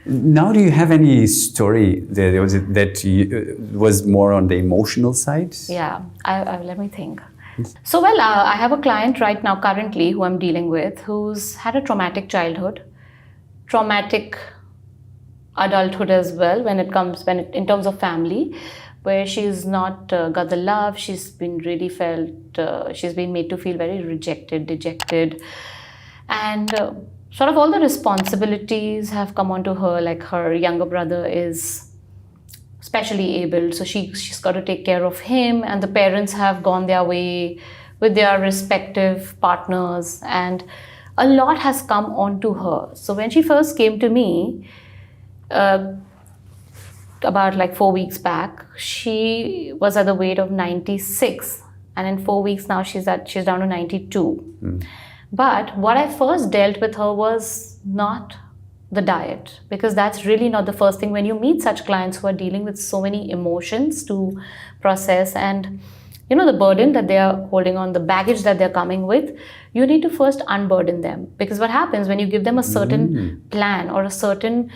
Now, do you have any story that was more on the emotional side? Yeah, let me think. So, well, I have a client right now currently who I'm dealing with who's had a traumatic childhood, traumatic adulthood as well in terms of family, where she's not got the love. She's been really she's been made to feel very rejected, dejected, and sort of all the responsibilities have come onto her. Like her younger brother is specially abled, so she's got to take care of him, and the parents have gone their way with their respective partners, and a lot has come onto her. So when she first came to me, about like 4 weeks back, she was at the weight of 96, and in 4 weeks now she's down to 92. But what I first dealt with her was not the diet, because that's really not the first thing. When you meet such clients who are dealing with so many emotions to process, and the burden that they are holding on, the baggage that they're coming with, you need to first unburden them. Because what happens when you give them a certain plan or a certain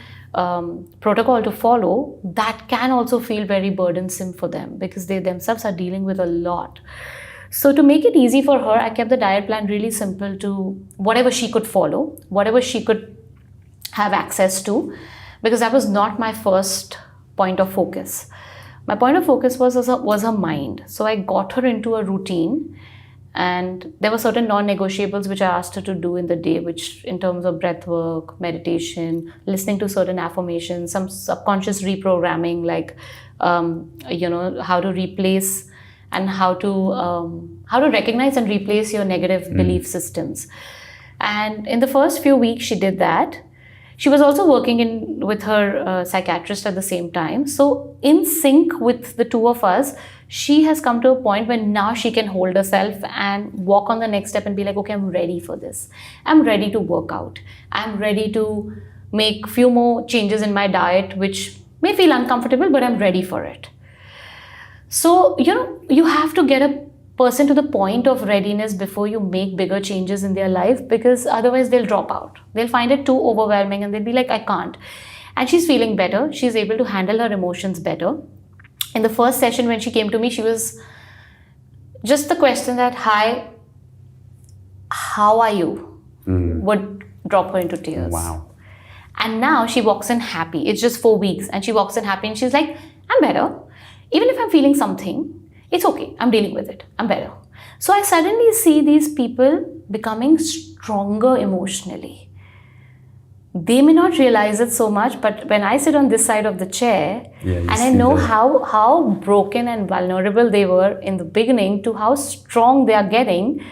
protocol to follow, that can also feel very burdensome for them, because they themselves are dealing with a lot. So to make it easy for her, I kept the diet plan really simple to whatever she could follow, whatever she could have access to, because that was not my first point of focus. My point of focus was her mind. So I got her into a routine, and there were certain non-negotiables which I asked her to do in the day, which in terms of breathwork, meditation, listening to certain affirmations, some subconscious reprogramming, like how to replace and how to recognize and replace your negative belief systems. And in the first few weeks she did that. She was also working with her psychiatrist at the same time. So in sync with the two of us, she has come to a point where now she can hold herself and walk on the next step and be like, okay, I'm ready for this. I'm ready to work out. I'm ready to make few more changes in my diet, which may feel uncomfortable, but I'm ready for it. So, you have to get a person to the point of readiness before you make bigger changes in their life, because otherwise they'll drop out. They'll find it too overwhelming and they'll be like, I can't. And she's feeling better. She's able to handle her emotions better. In the first session when she came to me, she was just the question that, hi, how are you? Would drop her into tears. Wow. And now she walks in happy. It's just 4 weeks and she walks in happy and she's like, I'm better. Even if I'm feeling something, it's okay. I'm dealing with it. I'm better. So I suddenly see these people becoming stronger emotionally. They may not realize it so much, but when I sit on this side of the chair and I know how broken and vulnerable they were in the beginning to how strong they are getting,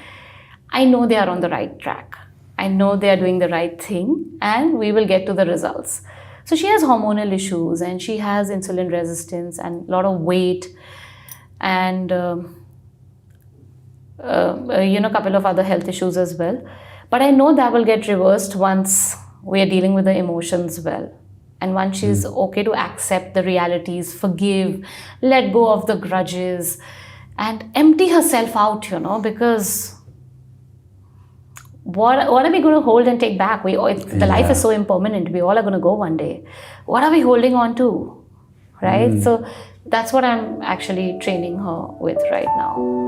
I know they are on the right track. I know they are doing the right thing and we will get to the results. So she has hormonal issues and she has insulin resistance and a lot of weight and a couple of other health issues as well. But I know that will get reversed once we are dealing with the emotions well. And once she's okay to accept the realities, forgive, let go of the grudges and empty herself out, because what are we going to hold and take back? The life is so impermanent. We all are going to go one day. What are we holding on to, right? So that's what I'm actually training her with right now.